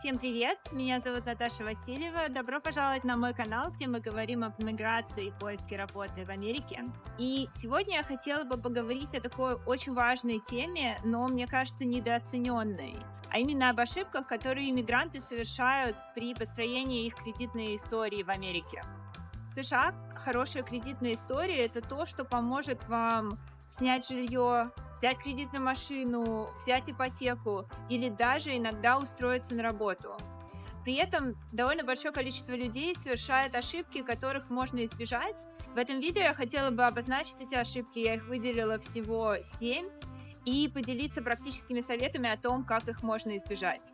Всем привет! Меня зовут Наташа Васильева. Добро пожаловать на мой канал, где мы говорим об миграции и поиске работы в Америке. И сегодня я хотела бы поговорить о такой очень важной теме, но, мне кажется, недооцененной. А именно об ошибках, которые иммигранты совершают при построении их кредитной истории в Америке. В США хорошая кредитная история – это то, что поможет вам снять жилье, взять кредит на машину, взять ипотеку или даже иногда устроиться на работу. При этом довольно большое количество людей совершает ошибки, которых можно избежать. В этом видео я хотела бы обозначить эти ошибки, я их выделила всего 7, и поделиться практическими советами о том, как их можно избежать.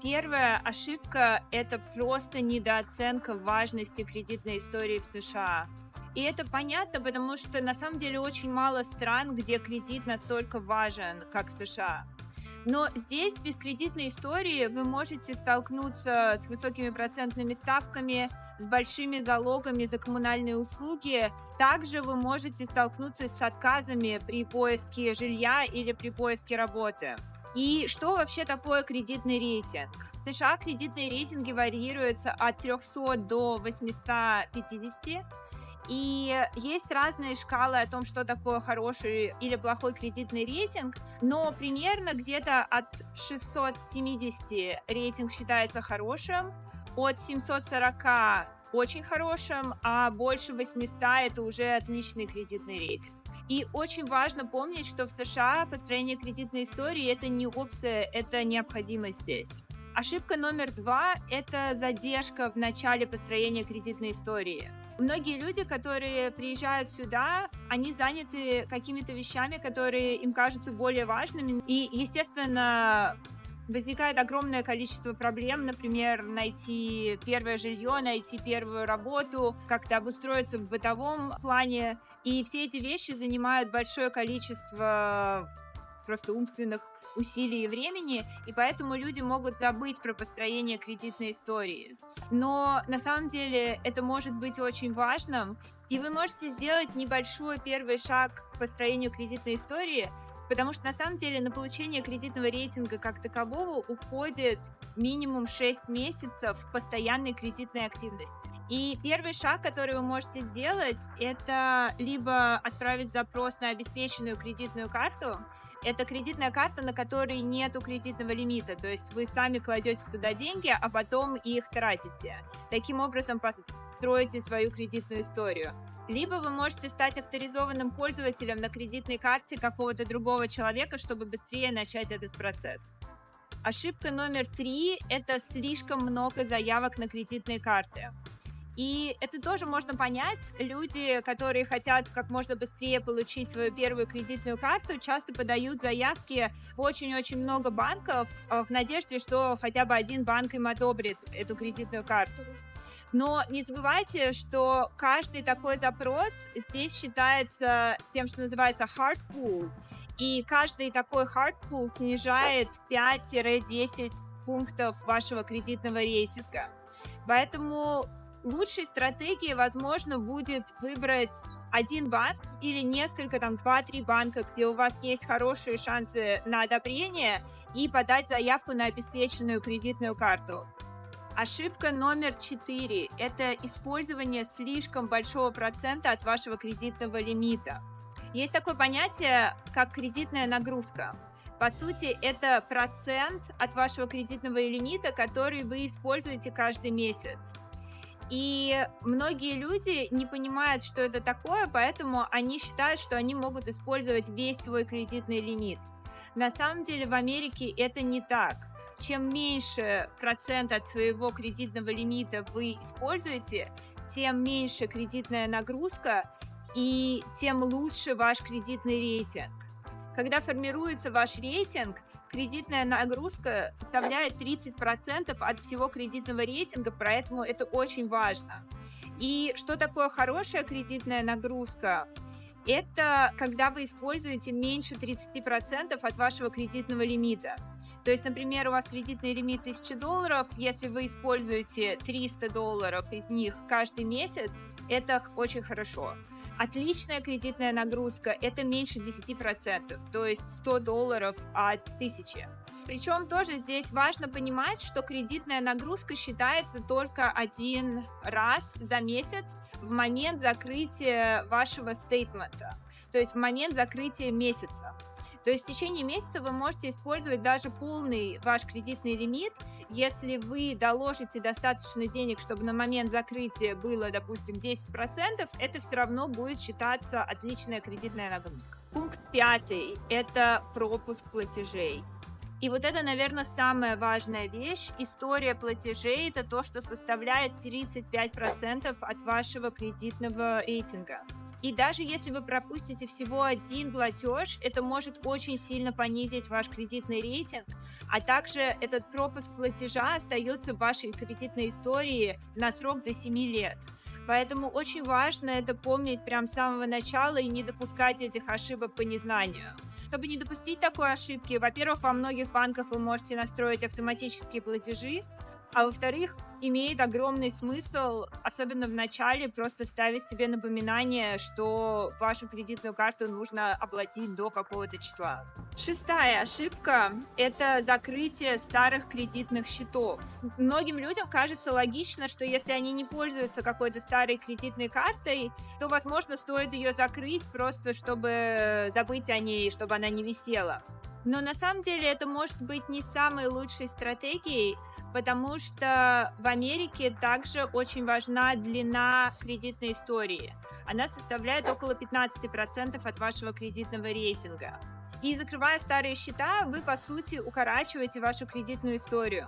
Первая ошибка – это просто недооценка важности кредитной истории в США. И это понятно, потому что на самом деле очень мало стран, где кредит настолько важен, как в США. Но здесь без кредитной истории вы можете столкнуться с высокими процентными ставками, с большими залогами за коммунальные услуги. Также вы можете столкнуться с отказами при поиске жилья или при поиске работы. И что вообще такое кредитный рейтинг? В США кредитные рейтинги варьируются от 300 до 850. И есть разные шкалы о том, что такое хороший или плохой кредитный рейтинг, но примерно где-то от 670 рейтинг считается хорошим, от 740 очень хорошим, а больше 800 это уже отличный кредитный рейтинг. И очень важно помнить, что в США построение кредитной истории – это не опция, это необходимость здесь. Ошибка номер 2 – это задержка в начале построения кредитной истории. Многие люди, которые приезжают сюда, они заняты какими-то вещами, которые им кажутся более важными. И, естественно, возникает огромное количество проблем, например, найти первое жилье, найти первую работу, как-то обустроиться в бытовом плане. И все эти вещи занимают большое количество просто умственных усилий и времени, и поэтому люди могут забыть про построение кредитной истории. Но на самом деле это может быть очень важным, и вы можете сделать небольшой первый шаг к построению кредитной истории, потому что на самом деле на получение кредитного рейтинга как такового уходит минимум 6 месяцев постоянной кредитной активности. И первый шаг, который вы можете сделать, это либо отправить запрос на обеспеченную кредитную карту. Это кредитная карта, на которой нету кредитного лимита, то есть вы сами кладете туда деньги, а потом их тратите. Таким образом построите свою кредитную историю. Либо вы можете стать авторизованным пользователем на кредитной карте какого-то другого человека, чтобы быстрее начать этот процесс. Ошибка номер 3 – это слишком много заявок на кредитные карты. И это тоже можно понять. Люди, которые хотят как можно быстрее получить свою первую кредитную карту, часто подают заявки в очень-очень много банков в надежде, что хотя бы один банк им одобрит эту кредитную карту. Но не забывайте, что каждый такой запрос здесь считается тем, что называется hard pull. И каждый такой hard pull снижает 5-10 пунктов вашего кредитного рейтинга. Поэтому лучшей стратегией, возможно, будет выбрать один банк или несколько, 2-3 банка, где у вас есть хорошие шансы на одобрение, и подать заявку на обеспеченную кредитную карту. Ошибка номер 4 – это использование слишком большого процента от вашего кредитного лимита. Есть такое понятие, как кредитная нагрузка. По сути, это процент от вашего кредитного лимита, который вы используете каждый месяц. И многие люди не понимают, что это такое, поэтому они считают, что они могут использовать весь свой кредитный лимит. На самом деле в Америке это не так. Чем меньше процент от своего кредитного лимита вы используете, тем меньше кредитная нагрузка и тем лучше ваш кредитный рейтинг. Когда формируется ваш рейтинг, кредитная нагрузка составляет 30% от всего кредитного рейтинга, поэтому это очень важно. И что такое хорошая кредитная нагрузка? Это когда вы используете меньше 30% от вашего кредитного лимита. То есть, например, у вас кредитный лимит $1000, если вы используете $300 из них каждый месяц, это очень хорошо. Отличная кредитная нагрузка – это меньше 10%, то есть $100 от 1000. Причем тоже здесь важно понимать, что кредитная нагрузка считается только один раз за месяц в момент закрытия вашего стейтмента, то есть в момент закрытия месяца. То есть в течение месяца вы можете использовать даже полный ваш кредитный лимит, если вы доложите достаточно денег, чтобы на момент закрытия было, допустим, 10%, это все равно будет считаться отличная кредитная нагрузка. Пункт 5 – это пропуск платежей. И вот это, наверное, самая важная вещь. История платежей – это то, что составляет 35% от вашего кредитного рейтинга. И даже если вы пропустите всего один платеж, это может очень сильно понизить ваш кредитный рейтинг, а также этот пропуск платежа остается в вашей кредитной истории на срок до 7 лет. Поэтому очень важно это помнить прямо с самого начала и не допускать этих ошибок по незнанию. Чтобы не допустить такой ошибки, во-первых, во многих банках вы можете настроить автоматические платежи, а во-вторых, имеет огромный смысл, особенно в начале, просто ставить себе напоминание, что вашу кредитную карту нужно оплатить до какого-то числа. 6-я ошибка – это закрытие старых кредитных счетов. Многим людям кажется логично, что если они не пользуются какой-то старой кредитной картой, то, возможно, стоит ее закрыть просто, чтобы забыть о ней, чтобы она не висела. Но на самом деле это может быть не самой лучшей стратегией, потому что в Америке также очень важна длина кредитной истории. Она составляет около 15% от вашего кредитного рейтинга. И закрывая старые счета, вы, по сути, укорачиваете вашу кредитную историю.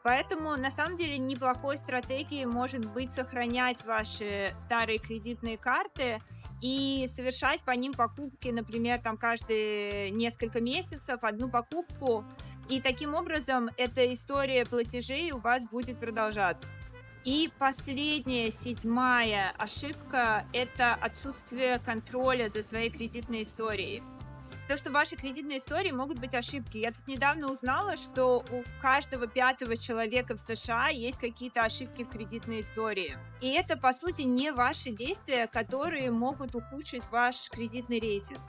Поэтому, на самом деле, неплохой стратегией может быть сохранять ваши старые кредитные карты и совершать по ним покупки, например, там каждые несколько месяцев одну покупку. И таким образом эта история платежей у вас будет продолжаться. И последняя, 7-я ошибка – это отсутствие контроля за своей кредитной историей. То, что в вашей кредитной истории могут быть ошибки. Я тут недавно узнала, что у каждого 5-го человека в США есть какие-то ошибки в кредитной истории. И это, по сути, не ваши действия, которые могут ухудшить ваш кредитный рейтинг.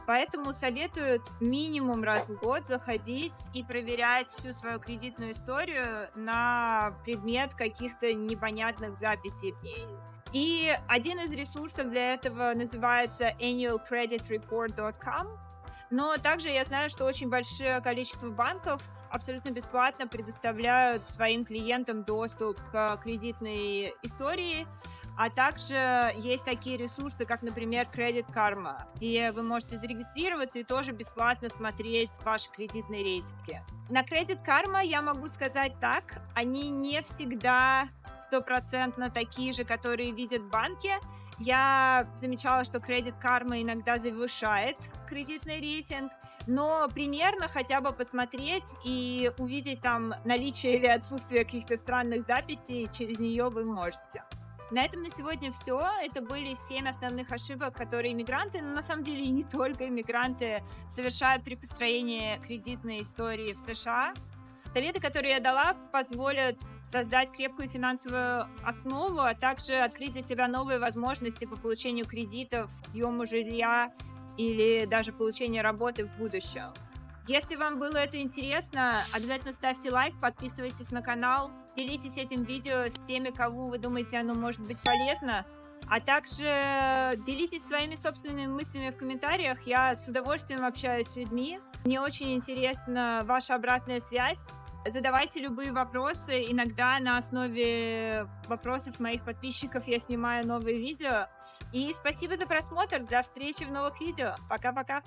Поэтому советуют минимум раз в год заходить и проверять всю свою кредитную историю на предмет каких-то непонятных записей в ней. И один из ресурсов для этого называется annualcreditreport.com. Но также я знаю, что очень большое количество банков абсолютно бесплатно предоставляют своим клиентам доступ к кредитной истории, а также есть такие ресурсы, как, например, Credit Karma, где вы можете зарегистрироваться и тоже бесплатно смотреть ваши кредитные рейтинги. На Credit Karma я могу сказать так, они не всегда 100% такие же, которые видят банки. Я замечала, что Credit Karma иногда завышает кредитный рейтинг, но примерно хотя бы посмотреть и увидеть там наличие или отсутствие каких-то странных записей, через нее вы можете. На этом на сегодня все. Это были 7 основных ошибок, которые иммигранты, но на самом деле и не только иммигранты, совершают при построении кредитной истории в США. Советы, которые я дала, позволят создать крепкую финансовую основу, а также открыть для себя новые возможности по получению кредитов, съему жилья или даже получению работы в будущем. Если вам было это интересно, обязательно ставьте лайк, подписывайтесь на канал, делитесь этим видео с теми, кому вы думаете, оно может быть полезно, а также делитесь своими собственными мыслями в комментариях. Я с удовольствием общаюсь с людьми. Мне очень интересна ваша обратная связь. Задавайте любые вопросы. Иногда на основе вопросов моих подписчиков я снимаю новые видео. И спасибо за просмотр. До встречи в новых видео. Пока-пока.